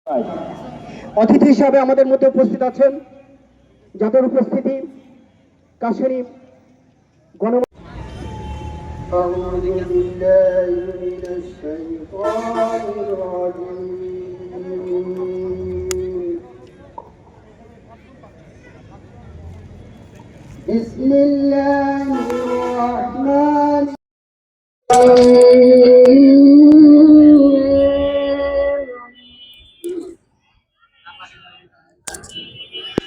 অতিথি হিসাবে আমাদের মধ্যে উপস্থিত আছেন, যাদের উপস্থিতি কাশেরি গণ أعوذ بالله من الشيطان الرجيم بسم الله الرحمن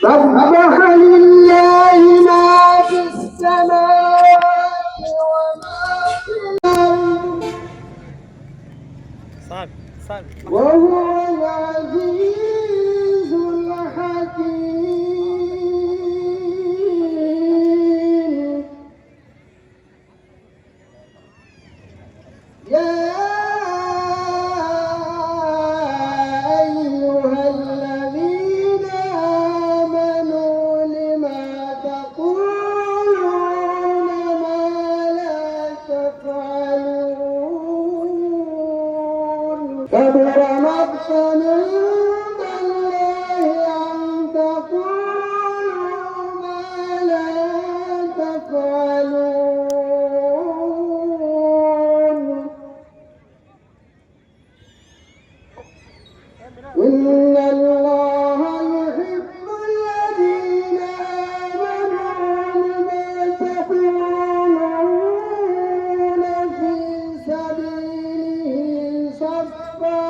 سبح لله ما في السماوات وما في الأرض وهو العزيز الحكيم يا أيها الذين آمنوا لما تقولون ما لا تفعلون كبر مقتا عند الله أن تقولوا ما لا تفعلون إن الله يحب الذين آمنوا لما تقولون في سبيله صفا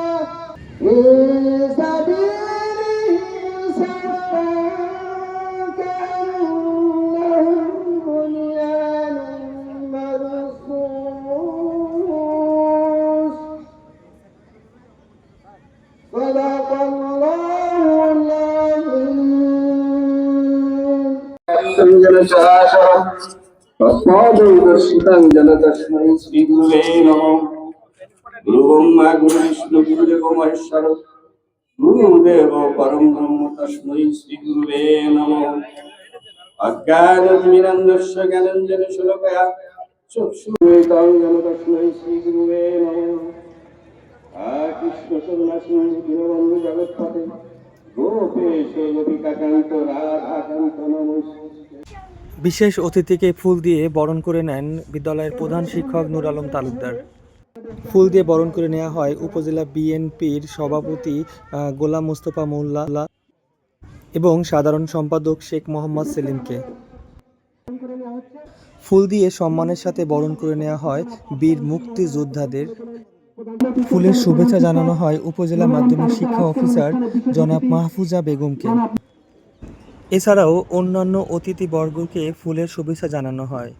كأنهم بنيان مرصوص صدق الله العظيم जन तस्मै श्री गुरुवे नमः। गुरु ब्रह्मा गुरु विष्णु गुरुदेव महेश्वर गुरुदेव परम ब्रह्म तस्मै श्री गुरुवे नमः। अज्ञानतिमिरन्धस्य ज्ञानाञ्जनशलाकया चक्षुरुन्मीलितं येन तस्मै श्री गुरुवे नमः। कृष्ण करुणा सिन्धु दीनबन्धु जगत्पते गोपेश गोपिकाकान्त राधाकान्त नमस्ते। বিশেষ অতিথিকে ফুল দিয়ে বরণ করে নেন বিদ্যালয়ের প্রধান শিক্ষক নূর আলম তালুকদার। ফুল দিয়ে বরণ করে নেওয়া হয় উপজেলা বিএনপির সভাপতি গোলাম মোস্তফা মোল্লা এবং সাধারণ সম্পাদক শেখ মোহাম্মদ সেলিমকে। ফুল দিয়ে সম্মানের সাথে বরণ করে নেওয়া হয় বীর মুক্তিযোদ্ধাদের। ফুলের শুভেচ্ছা জানানো হয় উপজেলা মাধ্যমিক শিক্ষা অফিসার জনাব মাহফুজা বেগমকে। এছাড়াও অন্যান্য অতিথিবর্গকে ফুলের শুভেচ্ছা জানানো হয়।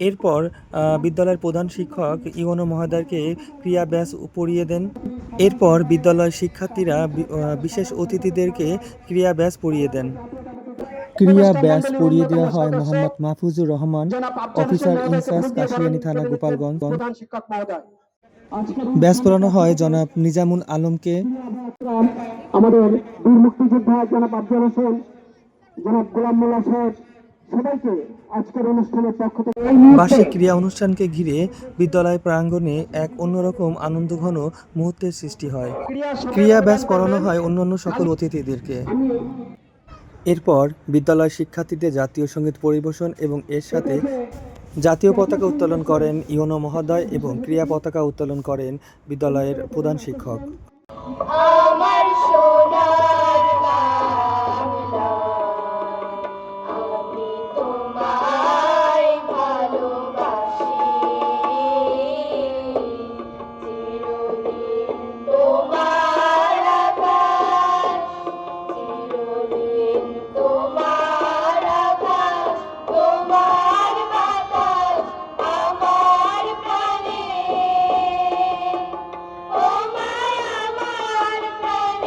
এরপর বিদ্যালয়ের প্রধান শিক্ষক ইওনো মহোদয়কে ক্রিয়া ব্যাজ পরিয়ে দেন। এরপর বিদ্যালয়ের শিক্ষার্থীরা বিশেষ অতিথিদেরকে ক্রিয়া ব্যাজ পরিয়ে দেন। ক্রিয়া ব্যাজ পরিয়ে দেওয়া হয় মোহাম্মদ মাহফুজুর রহমান, অফিসার ইনচার্জ কাশিয়ানী থানা, গোপালগঞ্জ। ব্যাজ পরানো হয় জনাব নিজামুল আলমকে। আমাদের বীর মুক্তিযোদ্ধা জনাব আফজাল হোসেন, জনাব গোলাম মোল্লা সাহেব, সবাইকে আজকের অনুষ্ঠানের পক্ষ থেকে বার্ষিক ক্রীড়া অনুষ্ঠানকে ঘিরে বিদ্যালয় প্রাঙ্গণে এক অন্যরকম আনন্দঘন মুহূর্তের সৃষ্টি হয়। ক্রীড়া ব্যাজ পরানো হয় অন্যান্য সকল অতিথিদেরকে। এরপর বিদ্যালয় শিক্ষার্থীদের জাতীয় সঙ্গীত পরিবেশন এবং এর সাথে জাতীয় পতাকা উত্তোলন করেন ইওনো মহোদয় এবং ক্রীড়া পতাকা উত্তোলন করেন বিদ্যালয়ের প্রধান শিক্ষক। আমার সোনার বাংলা, আমি তোমায় ভালোবাসি, চিরদিন তোমার আকাশ, চিরদিন তোমার আকাশ, তোমার বাতাস আমার প্রাণে, ও মায় আমার প্রাণে।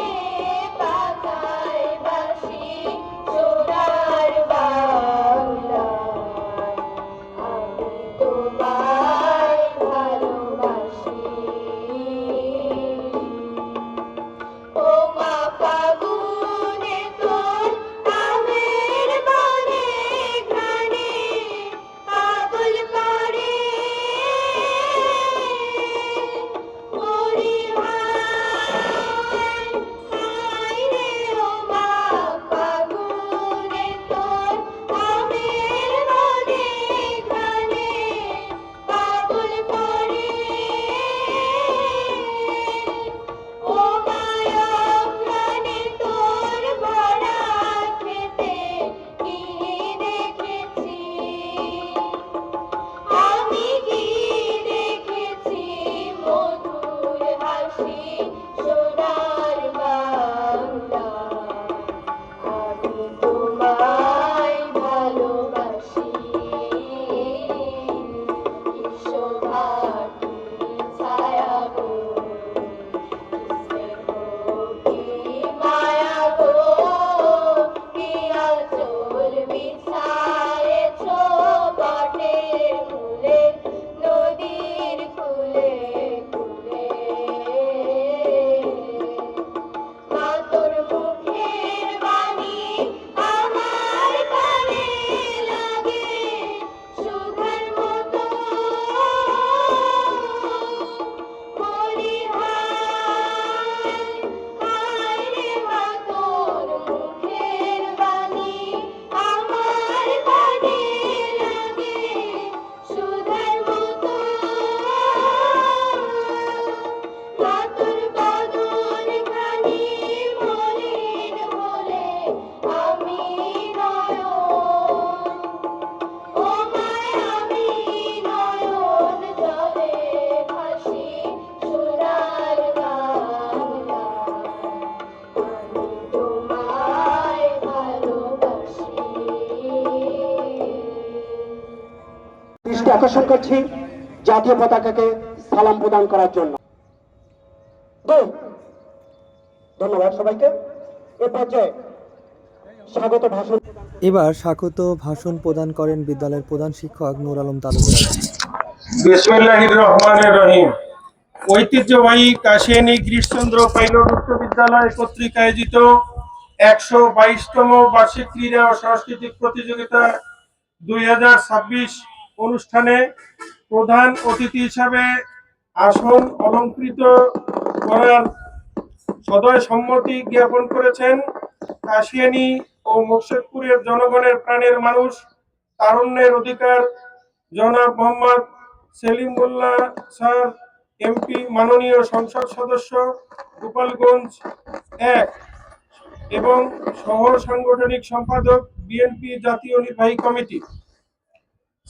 দৃষ্টি আকর্ষণ করছি জাতীয় পতাকাকে সালাম প্রদান করার জন্য। ধন্যবাদ সবাইকে। এ পর্যায়ে স্বাগত ভাষণ। এবার স্বাগত ভাষণ প্রদান করেন বিদ্যালয়ের প্রধান শিক্ষক নূর আলম তালুকদার। বিসমিল্লাহির রহমানির রহিম। ঐতিহ্যবাহী কাশিয়ানী গিরিশচন্দ্র পাইলট উচ্চ বিদ্যালয় কর্তৃক আয়োজিত 122তম বার্ষিক ক্রীড়া ও সাংস্কৃতিক প্রতিযোগিতা 2026 অনুষ্ঠানে প্রধান অতিথি হিসাবে আসন অলংকৃত করার সদয় সম্মতি জ্ঞাপন করেছেন কাশিয়ানী ও মোকশেদপুরের জনগণের প্রাণের মানুষ, তারুণ্যের অধিকার জনাব মোহাম্মদ সেলিমুল্লাহ স্যার, এমপি, মাননীয় সংসদ সদস্য গোপালগঞ্জ 1 এবং সহ সাংগঠনিক সম্পাদক বিএনপি জাতীয় নির্বাহী কমিটি।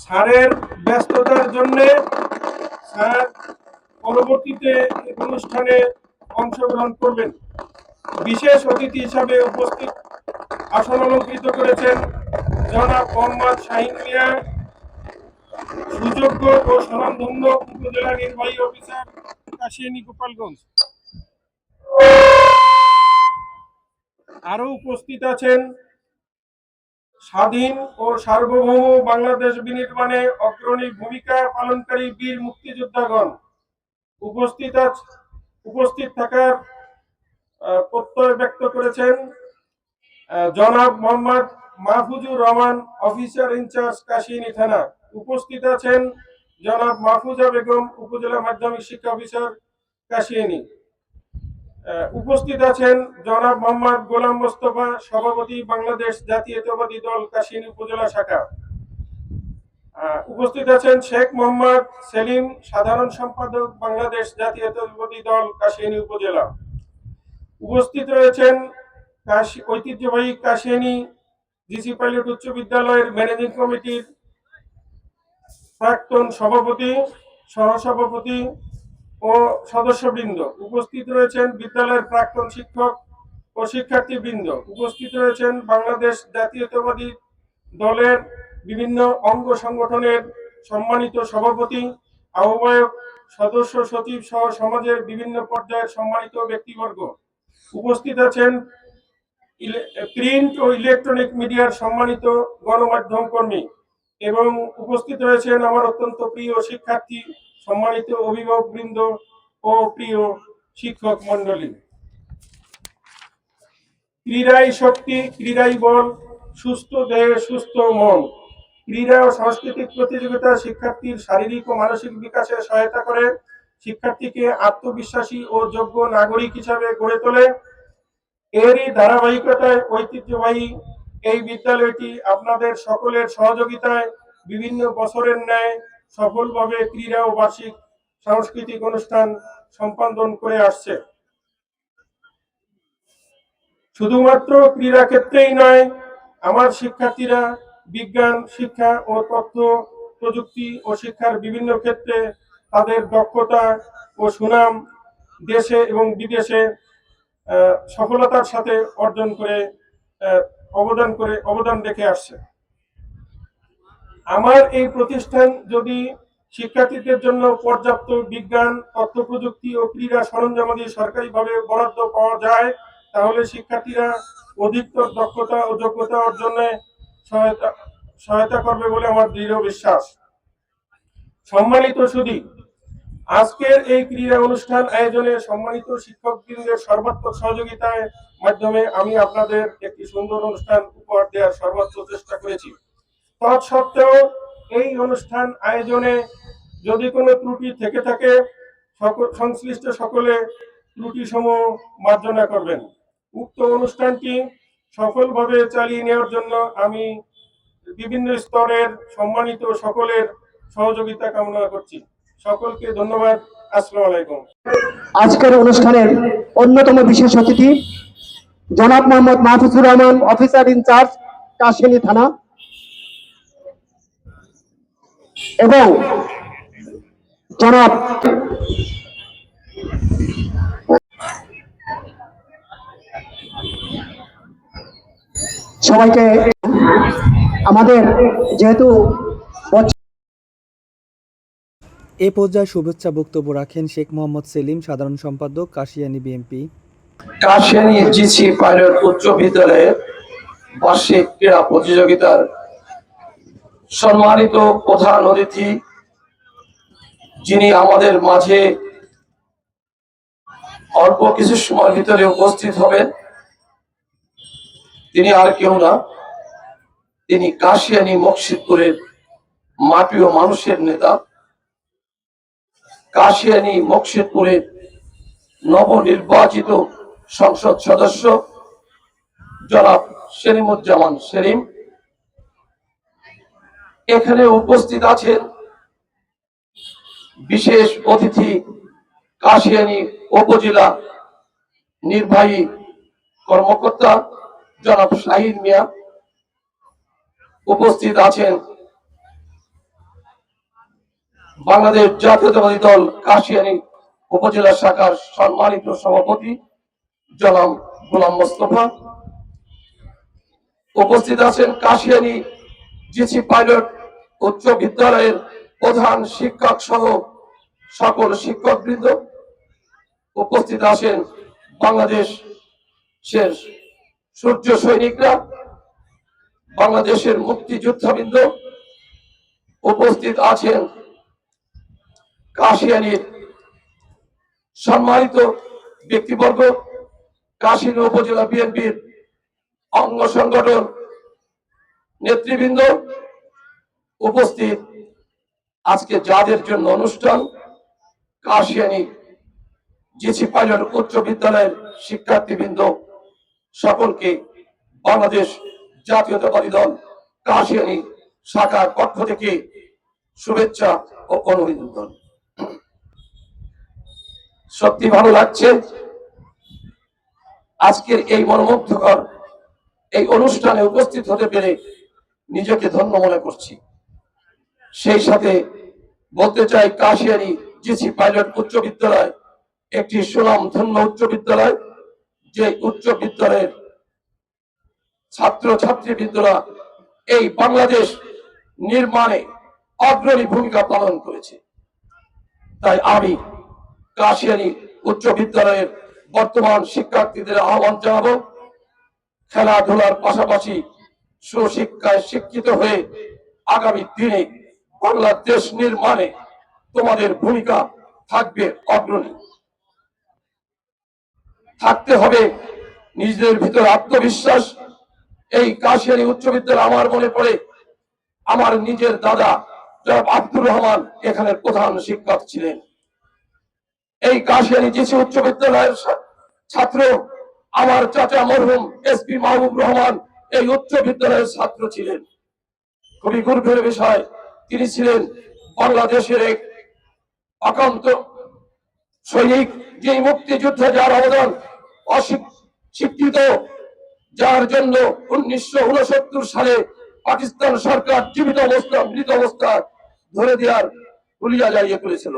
স্যারের ব্যস্ততার জন্য স্যার পরবর্তীতে অনুষ্ঠানে অংশগ্রহণ করবেন। বিশেষ অতিথি হিসাবে উপস্থিত আসন অলঙ্কৃত করেছেন জনাব মোহাম্মদ শাহিন মিয়া, সুযোগ্য ও স্বনামধন্য উপজেলা নির্বাহী অফিসার, কাশিয়ানী, গোপালগঞ্জ। আরো উপস্থিত আছেন স্বাধীন ও সার্বভৌম বাংলাদেশ বিনির্মাণে অগ্রণী ভূমিকা পালনকারী বীর মুক্তিযোদ্ধাগণ। উপস্থিত থাকার প্রত্যয় ব্যক্ত করেছেন জনাব মোহাম্মদ মাহফুজুর রহমান, অফিসার ইনচার্জ, কাশিয়ানী থানা। উপস্থিত আছেন জনাব মাহফুজা বেগম, উপজেলা মাধ্যমিক শিক্ষা অফিসার, কাশিয়ানী। উপস্থিত আছেন জনাব মোহাম্মদ গোলাম মোস্তফা, সভাপতি, বাংলাদেশ জাতীয়তাবাদী দল, কাশিয়ানী উপজেলা শাখা। উপস্থিত আছেন শেখ মোহাম্মদ সেলিম, সাধারণ সম্পাদক, বাংলাদেশ জাতীয়তাবাদী দল, কাশিয়ানী উপজেলা। উপস্থিত রয়েছেন ঐতিহ্যবাহী কাশিয়ানী জিসি পাইলট উচ্চ বিদ্যালয়ের ম্যানেজিং কমিটির প্রাক্তন সভাপতি, সহসভাপতি ও সদস্যবৃন্দ। উপস্থিত রয়েছেন বিদ্যালয়ের প্রাক্তন শিক্ষক ও শিক্ষার্থীবৃন্দ। উপস্থিত রয়েছেন বাংলাদেশ জাতীয়তাবাদী দলের বিভিন্ন অঙ্গ সংগঠনের সম্মানিত সভাপতি, আহ্বায়ক, সদস্য, সচিব সহ সমাজের বিভিন্ন পর্যায়ের সম্মানিত ব্যক্তিবর্গ। উপস্থিত আছেন প্রিন্ট ও ইলেকট্রনিক মিডিয়ার সম্মানিত গণমাধ্যম কর্মী এবং উপস্থিত রয়েছেন আমার অত্যন্ত প্রিয় শিক্ষার্থী, সম্মানিত অভিভাবকবৃন্দ ও প্রিয় শিক্ষক মন্ডলী। ক্রীড়াই শক্তি, ক্রীড়াই বল, সুস্থ দেহে সুস্থ মন। ক্রীড়া ও সাংস্কৃতিক প্রতিযোগিতা শিক্ষার্থীর শারীরিক ও মানসিক বিকাশে সহায়তা করে, শিক্ষার্থীকে আত্মবিশ্বাসী ও যোগ্য নাগরিক হিসাবে গড়ে তোলে। এরই ধারাবাহিকতায় ঐতিহ্যবাহী এই বিদ্যালয়টি আপনাদের সকলের সহযোগিতায় বিভিন্ন বছরের ন্যায় সফলভাবে ক্রীড়া ও বার্ষিক সাংস্কৃতিক অনুষ্ঠান সম্পাদন করে আসছে। শুধুমাত্র ক্রীড়া ক্ষেত্রেই নয়, আমার শিক্ষার্থীরা বিজ্ঞান, শিক্ষা ও তথ্য প্রযুক্তি ও শিক্ষার বিভিন্ন ক্ষেত্রে তাদের দক্ষতা ও সুনাম দেশে এবং বিদেশে সফলতার সাথে অবদান রেখে আসছে। আমার এই প্রতিষ্ঠান যদি শিক্ষার্থীদের জন্য পর্যাপ্ত বিজ্ঞান, তথ্য প্রযুক্তি ও ক্রীড়া সরঞ্জামাদি সরকারিভাবে বরাদ্দ পাওয়া যায়, তাহলে শিক্ষার্থীরা অধিকতর দক্ষতা ও যোগ্যতা অর্জনে সহায়তা করবে বলে আমার দৃঢ় বিশ্বাস। সম্মানিত সুধী, আজকের এই ক্রীড়া অনুষ্ঠান আয়োজনে সম্মানিত শিক্ষকবৃন্দের সর্বাত্মক সহযোগিতার মাধ্যমে আমি আপনাদের একটি সুন্দর অনুষ্ঠান উপহার দেওয়ার সর্বোচ্চ চেষ্টা করেছি। তৎসত্ত্বেও এই অনুষ্ঠান আয়োজনে যদি কোনো ত্রুটি থেকে থাকে, সংশ্লিষ্ট সকলে ত্রুটি সমূহ মার্জনা করবেন। উক্ত অনুষ্ঠানটি সফলভাবে চালিয়ে নেওয়ার জন্য আমি বিভিন্ন স্তরের সম্মানিত সকলের সহযোগিতা কামনা করছি। সকলকে ধন্যবাদ। আসসালামু আলাইকুম। আজকের অনুষ্ঠানের অন্যতম বিশেষ অতিথি জনাব মোহাম্মদ মাহফুজুর রহমান, অফিসার ইনচার্জ, কাশিয়ানী থানা, এবং জনাব সবাইকে আমাদের যেহেতু এ পর্যায়ে শুভেচ্ছা বক্তব্য রাখেন শেখ মোহাম্মদ সেলিম, সাধারণ সম্পাদক, Kashiani BNP. Kashiani GC pilot উচ্চ বিদ্যালয়ের বার্ষিক ক্রীড়া প্রতিযোগিতার সম্মানিত প্রধান অতিথি, যিনি আমাদের মাঝে অল্প কিছু সময়ের ভিতরে উপস্থিত হবেন, তিনি আর কেউ না, তিনি কাশিয়ানী মকসিদপুরের মাটি ও মানুষের নেতা, কাশিয়ানী মকসিদপুরের নবনির্বাচিত সংসদ সদস্য জনাব সেলিমুজ্জামান সেলিম। এখানে উপস্থিত আছেন বিশেষ অতিথি কাশিয়ানী উপজেলা নির্বাহী কর্মকর্তা জনাব শাহিন মিয়া। উপস্থিত আছেন বাংলাদেশ জাতীয়তাবাদী দল কাশিয়ানী উপজেলা শাখার সম্মানিত সভাপতি জনাব গোলাম মোস্তফা। উপস্থিত আছেন কাশিয়ানী জিসি পাইলট উচ্চ বিদ্যালয়ের প্রধান শিক্ষক সহ সকল শিক্ষকবৃন্দ। উপস্থিত আছেন বাংলাদেশের সূর্য সৈনিকরা, বাংলাদেশের মুক্তিযোদ্ধাবৃন্দ। উপস্থিত আছেন কাশিয়ানীর সম্মানিত ব্যক্তিবর্গ, কাশিয়ানী উপজেলা বিএনপির অঙ্গ সংগঠন নেতৃবৃন্দ। উপস্থিত আজকে যাদের জন্য অনুষ্ঠান, কাশিয়ানী জিসি পাইলট উচ্চ বিদ্যালয়ের শিক্ষার্থীবৃন্দ, সকলকে বাংলাদেশ জাতীয়তাবাদী দল কাশিয়ানী শাখার পক্ষ থেকে শুভেচ্ছা ও অভিনন্দন। সত্যি ভালো লাগছে আজকের এই মনোমুগ্ধকর এই অনুষ্ঠানে উপস্থিত হতে পেরে, নিজেকে ধন্য মনে করছি। সেই সাথে বলতে চাই, কাশিয়ানী জিসি পাইলট উচ্চ বিদ্যালয় একটি সুনাম ধন্য উচ্চ বিদ্যালয়, যে উচ্চ বিদ্যালয়ের ছাত্র ছাত্রীবৃন্দরা এই বাংলাদেশ নির্মাণে অগ্রণী ভূমিকা পালন করেছে। তাই আমি কাশিয়ানী উচ্চ বিদ্যালয়ের বর্তমান শিক্ষার্থীদের আহ্বান জানাবো, খেলাধুলার পাশাপাশি সুশিক্ষায় শিক্ষিত হয়ে আগামী দিনে বাংলাদেশ নির্মাণে তোমাদের ভূমিকা থাকবে অগ্রণী। থাকতে হবে নিজেদের ভিতর আত্মবিশ্বাস। এই কাশিয়ানী উচ্চ বিদ্যালয়, আমার মনে পড়ে আমার নিজের দাদা জনাব আব্দুর রহমান এখানের প্রধান শিক্ষক ছিলেন। এই কাশিয়ানী জিসি উচ্চ বিদ্যালয়ের ছাত্র আমার চাচা মরহুম এসপি মাহবুব রহমান এই উচ্চ বিদ্যালয়ের ছাত্র ছিলেন। খুবই গর্বের বিষয়, তিনি ছিলেন বাংলাদেশের এক আকান্ত সৈনিক, যে মুক্তিযুদ্ধে যার অবদান অস্বীকৃত, যার জন্য 1969 সালে পাকিস্তান সরকার জীবিত অবস্থা মৃত অবস্থা ধরে দেওয়ার গুলিয়া জ্বালিয়ে করেছিল।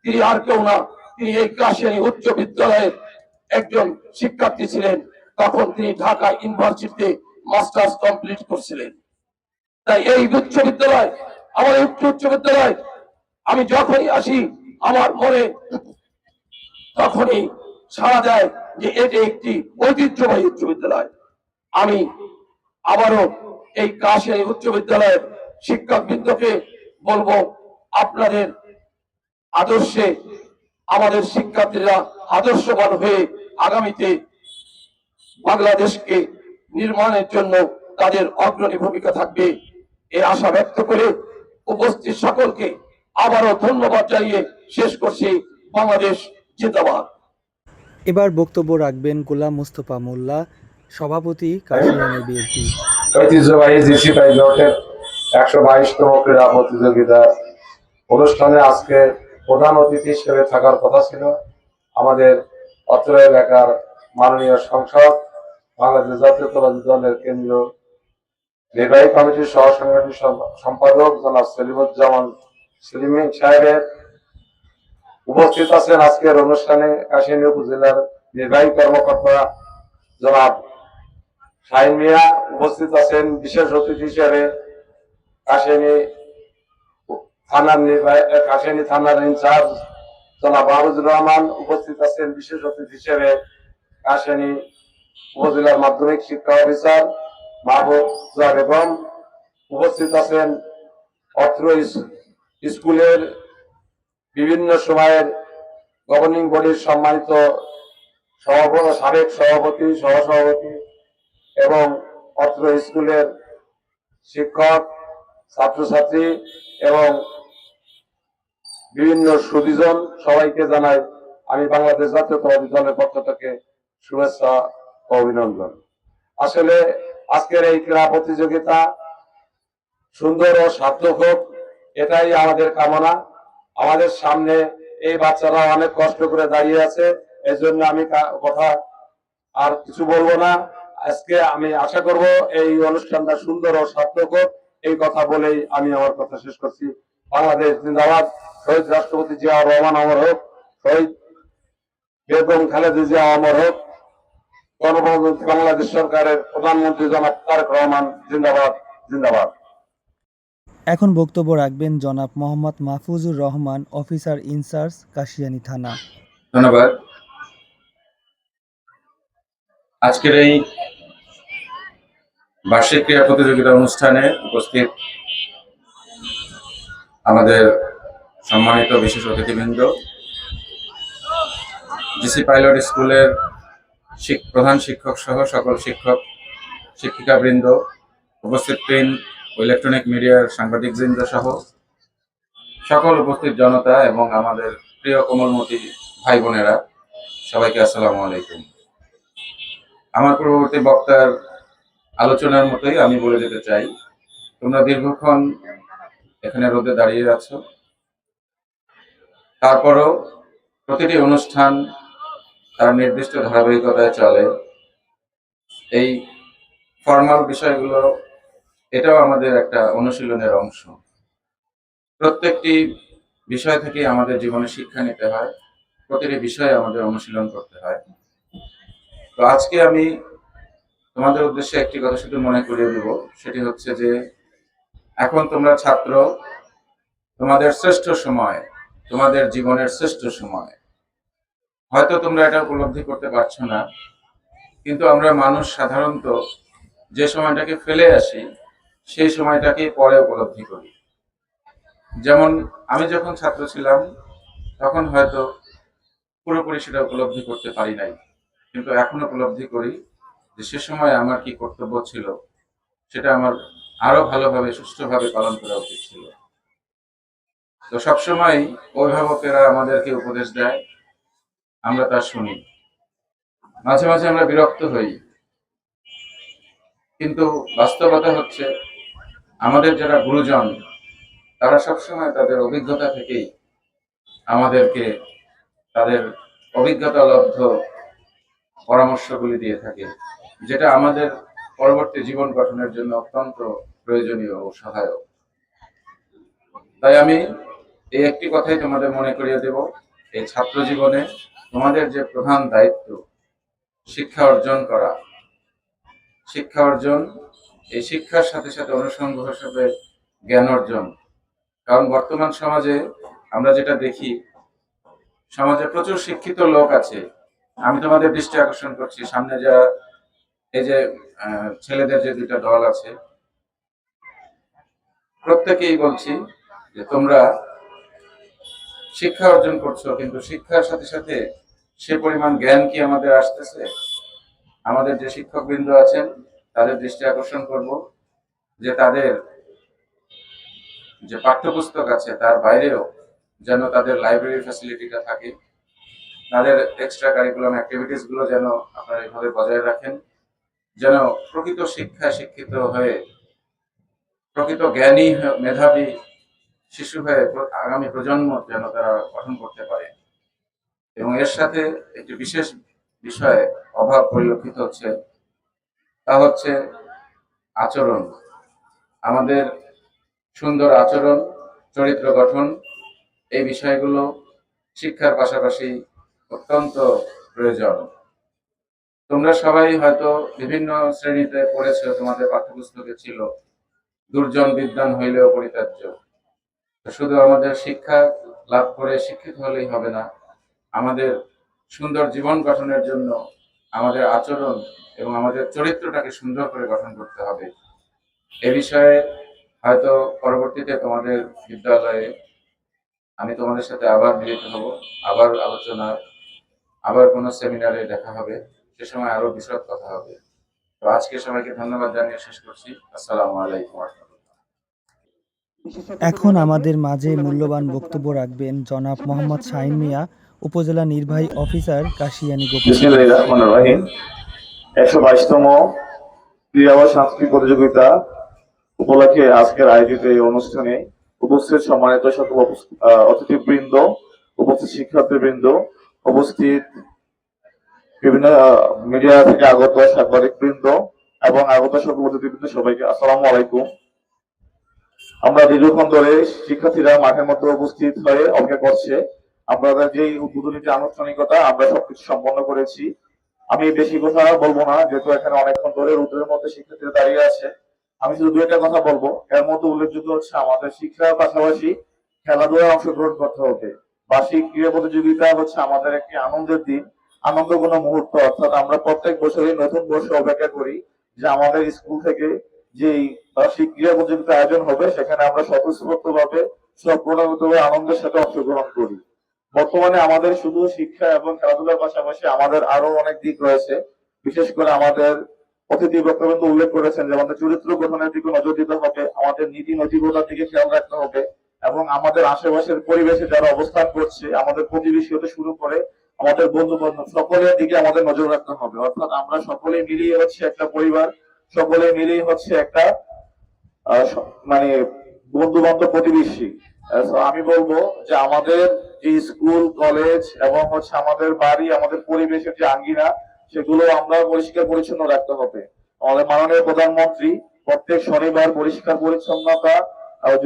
তিনি আর কেউ না, তিনি এই কাশিয়ানী উচ্চ বিদ্যালয়ের একজন শিক্ষার্থী ছিলেন। তখন তিনি ঢাকা ইউনিভার্সিটিতে মাস্টার্স কমপ্লিট করছিলেন। তাই এই উচ্চ বিদ্যালয়, আমার উচ্চ বিদ্যালয়, আমি যখনই আসি আমার মনে তখনই সাড়া দেয় যে এটি একটি ঐতিহ্যবাহী উচ্চ বিদ্যালয়। আমি আবারও এই কাশিয়ানী উচ্চ বিদ্যালয়ের শিক্ষকবৃন্দকে বলবো, আপনাদের আদর্শে আমাদের শিক্ষার্থীরা আদর্শবান হয়ে আগামীতে বাংলাদেশকে নির্মাণের জন্য তাদের অগ্রণী ভূমিকা থাকবে, এই আশা ব্যক্ত করে উপস্থিত সকলকে আবারও ধন্যবাদ জানিয়ে শেষ করছি। বাংলাদেশ জিন্দাবাদ। এবার বক্তব্য রাখবেন গোলাম মোস্তফা মোল্লা, সভাপতি, কাশিয়ানী বিএনপি। ঐতিহ্যবাহী জিসি পাইলটের 122তম ক্রীড়া প্রতিযোগিতা অনুষ্ঠানে আজকে প্রধান অতিথি হিসেবে থাকার কথা ছিল আমাদের অত্র এলাকার মাননীয় সংসদ, বাংলাদেশ জাতীয়তাবাদী দলের কেন্দ্রীয় নির্বাহী কমিটির সহ সাংগঠনিক সম্পাদক জনাব সেলিমুজ্জামান সেলিম সাহেবের। উপস্থিত আছেন আজকের অনুষ্ঠানে কাশিয়ানী উপজেলার নির্বাহী কর্মকর্তা জনাব শাহিন মিয়া। উপস্থিত আছেন বিশেষ অতিথি হিসেবে কাশিয়ানী কাশিয়ানী থানার ইনচার্জ জনাব মাহফুজুর রহমান, উপস্থিত আছেন বিশেষ অতিথি হিসেবে কাশিয়ানী উপজেলার মাধ্যমিক শিক্ষা অফিসার মাহফুজা বেগম, উপস্থিত আছেন অত্র স্কুলের বিভিন্ন সময়ের গভর্নিং বডির সম্মানিত সাবেক সভাপতি, সহসভাপতি এবং অত্র স্কুলের শিক্ষক, ছাত্রছাত্রী এবং বিভিন্ন সুধীজন, সবাইকে জানাই আমি বাংলাদেশ জাতীয়তাবাদী দলের পক্ষ থেকে শুভেচ্ছা ও অভিনন্দন। আসলে আজকের এই ক্রীড়া প্রতিযোগিতা সুন্দর ও সার্থক হোক, এটাই আমাদের কামনা। আমাদের সামনে এই বাচ্চারা অনেক কষ্ট করে দাঁড়িয়ে আছে, এই জন্য আমি কথা আর কিছু বলবো না। আজকে আমি আশা করব এই অনুষ্ঠানটা সুন্দর ও সার্থক হোক, এই কথা বলেই আমি আমার কথা শেষ করছি। বাংলাদেশ জিন্দাবাদ, শহীদ রাষ্ট্রপতি জিয়া রহমান অমর হোক, শহীদ বেগম খালেদা জিয়া অমর হোক, গণপ্রজাতন্ত্রী বাংলাদেশ সরকারের প্রধানমন্ত্রী জনাব তারেক রহমান জিন্দাবাদ জিন্দাবাদ। এখন বক্তব্য রাখবেন জনাব মোহাম্মদ মাহফুজুর রহমান, অফিসার ইনচার্জ, কাশিয়ানী থানা। ধন্যবাদ। আজকের এই বার্ষিক ক্রীড়া প্রতিযোগিতা অনুষ্ঠানে উপস্থিত আমাদের সম্মানিত বিশেষ অতিথিবৃন্দ, জিসি পাইলট স্কুলের প্রধান শিক্ষক সহ সকল শিক্ষক শিক্ষিকাবৃন্দ, উপস্থিত প্রিন্ট ও ইলেকট্রনিক মিডিয়ার সাংবাদিকবৃন্দ সহ সকল উপস্থিত জনতা এবং আমাদের প্রিয় কোমলমতি ভাই বোনেরা, সবাইকে আসসালামু আলাইকুম। আমার পূর্ববর্তী বক্তার আলোচনার মতোই আমি বলে যেতে চাই, তোমরা দীর্ঘক্ষণ এখানে রোদে দাঁড়িয়ে আছো, তারপরও প্রতিটি অনুষ্ঠান তার নির্দিষ্ট ধারাবাহিকতায় চলে। এই ফর্মাল বিষয়গুলো এটাও আমাদের একটা অনুশীলনের অংশ। প্রত্যেকটি বিষয় থেকে আমাদের জীবনে শিক্ষা নিতে হয়, প্রতিটি বিষয়ে আমাদের অনুশীলন করতে হয়। তো আজকে আমি তোমাদের উদ্দেশ্যে একটি কথা শুধু মনে করিয়ে দেব, সেটি হচ্ছে যে এখন তোমরা ছাত্র, তোমাদের শ্রেষ্ঠ সময়, তোমাদের জীবনের শ্রেষ্ঠ সময়। হয়তো তোমরা এটা উপলব্ধি করতে পারছো না, কিন্তু আমরা মানুষ সাধারণত যে সময়টাকে ফেলে আসি সেই সময়টাকে পরে উপলব্ধি করি। যেমন আমি যখন ছাত্র ছিলাম তখন হয়তো পুরোপুরি সেটা উপলব্ধি করতে পারি নাই, কিন্তু এখন উপলব্ধি করি যে সে সময় আমার কি কর্তব্য ছিল, সেটা আমার আরো ভালোভাবে সুষ্ঠুভাবে পালন করা উচিত ছিল। তো সবসময় অভিভাবকেরা আমাদেরকে উপদেশ দেয়, আমরা তা শুনি, মাঝে মাঝে আমরা বিরক্ত হই, কিন্তু বাস্তবতা হচ্ছে আমাদের যারা গুরুজন তারা সবসময় তাদের অভিজ্ঞতা থেকেই আমাদেরকে তাদের অভিজ্ঞতালব্ধ পরামর্শগুলি দিয়ে থাকে, যেটা আমাদের পরবর্তী জীবন গঠনের জন্য অত্যন্ত প্রয়োজনীয় ও সহায়ক। তাই আমি এই একটি কথাই তোমাদের মনে করিয়ে দেব, এই ছাত্র জীবনে তোমাদের যে প্রধান দায়িত্ব শিক্ষা অর্জন করা, শিক্ষা অর্জন, এই শিক্ষার সাথে সাথে অনুষঙ্গ হিসেবে জ্ঞান অর্জন। কারণ বর্তমান সমাজে আমরা যেটা দেখি, সমাজে প্রচুর শিক্ষিত লোক আছে। আমি তোমাদের দৃষ্টি আকর্ষণ করছি, সামনে যা এই যে ছেলেদের যে দুইটা দল আছে, প্রত্যেকেই বলছি যে তোমরা শিক্ষা অর্জন করছো, কিন্তু শিক্ষার সাথে সাথে সে পরিমাণ জ্ঞান কি আমাদের আসতেছে? আমাদের যে শিক্ষকবৃন্দ আছেন তাদের দৃষ্টি আকর্ষণ করব যে তাদের যে পাঠ্যপুস্তক আছে তার বাইরেও যেন তাদের লাইব্রেরি ফ্যাসিলিটিটা থাকে, তাদের এক্সট্রা কারিকুলাম অ্যাক্টিভিটিস গুলো যেন আপনারা এইভাবে বজায় রাখেন, যেন প্রকৃত শিক্ষায় শিক্ষিত হয়ে প্রকৃত জ্ঞানী মেধাবী শিশু হয়ে আগামী প্রজন্ম যেন তারা গঠন করতে পারে। এবং এর সাথে একটি বিশেষ বিষয়ে অভাব পরিলক্ষিত হচ্ছে, তা হচ্ছে আচরণ। আমাদের সুন্দর আচরণ, চরিত্র গঠন, এই বিষয়গুলো শিক্ষার পাশাপাশি অত্যন্ত প্রয়োজন। তোমরা সবাই হয়তো বিভিন্ন শ্রেণীতে পড়েছো, তোমাদের পাঠ্যপুস্তকে ছিল দুর্জন বিদ্বান হইলেও পরিত্যাজ্য। তো শুধু আমাদের শিক্ষা লাভ করে শিক্ষিত হলেই হবে না, আমাদের সুন্দর জীবন গঠনের জন্য আমাদের আচরণ এবং আমাদের চরিত্রটাকে সুন্দর করে গঠন করতে হবে। এ বিষয়ে হয়তো পরবর্তীতে তোমাদের বিদ্যালয়ে আমি তোমাদের সাথে আবার মিলিত হব, আবার আলোচনা, আবার কোনো সেমিনারে দেখা হবে, সে সময় আরো বিশদ কথা হবে। তো আজকে সবাইকে ধন্যবাদ জানিয়ে শেষ করছি। আসসালামু আলাইকুম ওয়া রাহমাতুল্লাহ। এখন আমাদের মাঝে মূল্যবান বক্তব্য রাখবেন জনাব মোহাম্মদ শাহিন মিয়া, উপজেলা নির্বাহী অফিসার, কাশিয়ানী গোপাল। বিসমিল্লাহির রহমানির রহিম। 122তম ক্রীড়া ও সাংস্কৃতিক প্রতিযোগিতা উপলক্ষে আজকের আয়োজিত এই অনুষ্ঠানে উপস্থিত সম্মানিত সকল অতিথিবৃন্দ, উপস্থিত শিক্ষার্থীবৃন্দ, উপস্থিত বিভিন্ন মিডিয়া থেকে আগত সাংবাদিক বৃন্দ এবং আগত সকল অতিথিবৃন্দ, সবাইকে আসসালামু আলাইকুম। আমরা দীর্ঘক্ষণ ধরে শিক্ষার্থীরা মাঠের মধ্যে উপস্থিত হয়ে অপেক্ষা করছে। আপনাদের যে উদ্বোধনী যে আনুষ্ঠানিকতা আমরা সবকিছু সম্পন্ন করেছি। আমি বেশি কথা বলবো না, যেহেতু এখানে অনেকক্ষণ ধরে রোদের মধ্যে শিক্ষার্থীরা দাঁড়িয়ে আছে। আমি শুধু দু একটা কথা বলবো। এর মধ্যে উল্লেখযোগ্য হচ্ছে আমাদের শিক্ষার পাশাপাশি খেলাধুলায় অংশগ্রহণ করতে হবে। বার্ষিক ক্রীড়া প্রতিযোগিতা হচ্ছে আমাদের একটি আনন্দের দিন, আনন্দঘন মুহূর্ত। অর্থাৎ আমরা প্রত্যেক বছরই নতুন বর্ষে অপেক্ষা করি যে আমাদের স্কুল থেকে যেই বার্ষিক ক্রীড়া প্রতিযোগিতা আয়োজন হবে সেখানে আমরা স্বতঃস্ফূর্তভাবে সপ্রণোদিতভাবে আনন্দের সাথে অংশগ্রহণ করি। বর্তমানে আমাদের শুধু শিক্ষা এবং খেলাধুলার পাশাপাশি আমাদের আরো অনেক দিক রয়েছে। বিশেষ করে আমাদের অতিথি বক্তব্য উল্লেখ করেছেন যে আমাদের চরিত্র গঠনের দিকে নজর দিতে হবে, আমাদের নীতি নৈতিকতার দিকে খেয়াল রাখতে হবে এবং আমাদের আশেপাশের পরিবেশে যারা অবস্থান করছে, আমাদের প্রতিবেশী হতে শুরু করে আমাদের বন্ধু বান্ধব, সকলের দিকে আমাদের নজর রাখতে হবে। অর্থাৎ আমরা সকলে মিলিয়ে হচ্ছে একটা পরিবার, সকলে মিলিয়ে হচ্ছে একটা মানে বন্ধু বান্ধব প্রতিবেশী। আমি বলবো যে আমাদের যে স্কুল কলেজ এবং হচ্ছে আমাদের বাড়ি, আমাদের পরিবেশের যে আঙ্গিনা, সেগুলো আমরা পরিষ্কার পরিচ্ছন্ন রাখতে হবে। আমাদের মাননীয় প্রধানমন্ত্রী প্রত্যেক শনিবার পরিষ্কার পরিচ্ছন্নতা,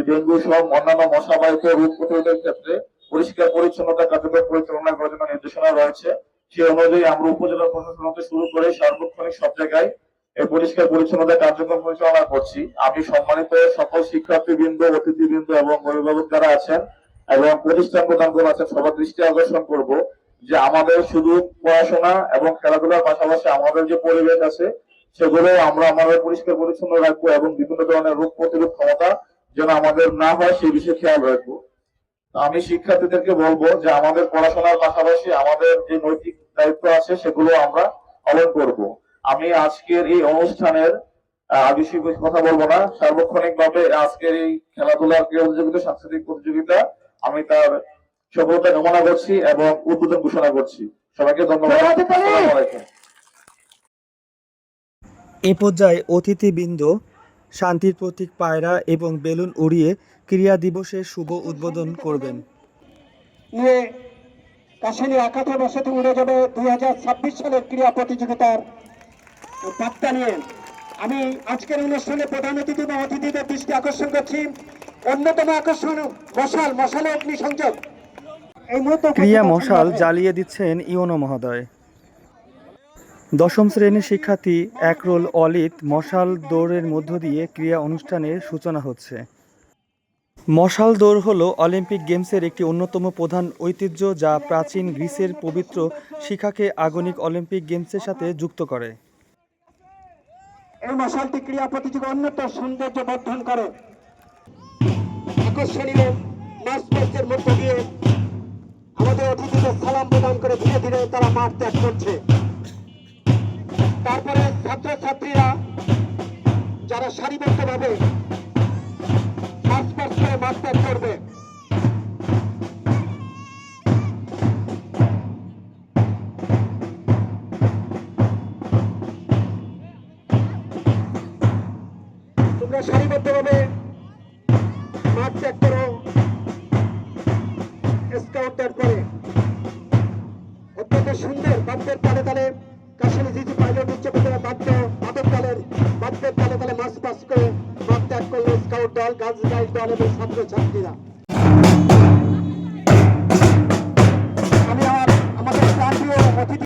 ডেঙ্গু সহ অন্যান্য মশাবাহিত রোগ প্রতিরোধের ক্ষেত্রে পরিষ্কার পরিচ্ছন্নতা কার্যকর পরিচালনা করার জন্য নির্দেশনা রয়েছে। সেই অনুযায়ী আমরা উপজেলা প্রশাসন হতে শুরু করে সার্বক্ষণিক সব জায়গায় এই পরিষ্কার পরিচ্ছন্নতা কার্যক্রম পরিচালনা করছি। আমি সম্মানিত সকল শিক্ষার্থীবৃন্দ, অতিথিবৃন্দ এবং অভিভাবক যারা আছেন এবং প্রতিষ্ঠান প্রধানগণ আছেন, সবার দৃষ্টি আকর্ষণ করব যে আমাদের শুধু পড়াশোনা এবং খেলাধুলার পাশাপাশি আমাদের যে পরিবেশ আছে সেগুলো আমরা আমাদের পরিষ্কার পরিচ্ছন্ন রাখবো এবং বিভিন্ন ধরনের রোগ প্রতিরোধ ক্ষমতা যেন আমাদের না হয় সেই বিষয়ে খেয়াল রাখবো। আমি শিক্ষার্থীদেরকে বলবো যে আমাদের পড়াশোনার পাশাপাশি আমাদের যে নৈতিক দায়িত্ব আছে সেগুলো আমরা পালন করব। আমি আজকের এই অনুষ্ঠানের বেশি কথা বলবো না, সার্বক্ষণিক ভাবে আজকের এই খেলাধুলার প্রতিযোগিতা, সাংস্কৃতিক প্রতিযোগিতা আমি তার সফলতা কামনা করছি এবং উদ্বোধন ঘোষণা করছি। সবাইকে ধন্যবাদ। আসসালামু আলাইকুম। এ পর্যায়ে অতিথিবৃন্দ শান্তির প্রতীক পায়রা এবং বেলুন উড়িয়ে ক্রীড়া দিবসের শুভ উদ্বোধন করবেন। নিয়ে কাশিনী আকাশে বসতে উড়ে যাবে 2026 সালের ক্রীড়া প্রতিযোগিতার বার্তা নিয়ে। আমি আজকের অনুষ্ঠানে প্রধান অতিথি বা অতিথিদের দৃষ্টি আকর্ষণ করছি। অন্যতম আকর্ষণ মশালে অগ্নিসংযোগ। এই মুহূর্তে ক্রিয়া মশাল জ্বালিয়ে দিচ্ছেন ইওনো মহোদয়। দশম শ্রেণীর শিক্ষার্থী একরোল অলিত মশাল দৌড়ের মধ্য দিয়ে ক্রীড়া অনুষ্ঠানের সূচনা হচ্ছে। মশাল দৌড় হল অলিম্পিক গেমসের একটি অন্যতম প্রধান ঐতিহ্য, যা প্রাচীন গ্রিসের পবিত্র শিখাকে আধুনিক অলিম্পিক গেমসের সাথে যুক্ত করে। এই মশালটি ক্রীড়া প্রতিযোগিতা অন্যতম সৌন্দর্য বর্ধন করে। আকর্ষণীয় মার্চের মধ্য দিয়ে আমাদের অতিথিদের সালাম প্রদান করে ধীরে ধীরে তারা মাঠ ত্যাগ করছে। তারপরে ছাত্রছাত্রীরা যারা সারিবদ্ধভাবে মার্চ করে মাঠ ত্যাগ করবে। তোমরা সারিবদ্ধভাবে মাঠ ত্যাগ করো স্কাউটদের পরে। অত্যন্ত সুন্দর বাদ্যের তালে তালে কাশিনী জিজি পাইলট উচ্চ বিদ্যালয় বাদ্যের তালে তালে মার্চ পাস করে মাঠ ত্যাগ করলো স্কাউট দল, গার্লস গাইড দল এবং ছাত্রছাত্রীরা।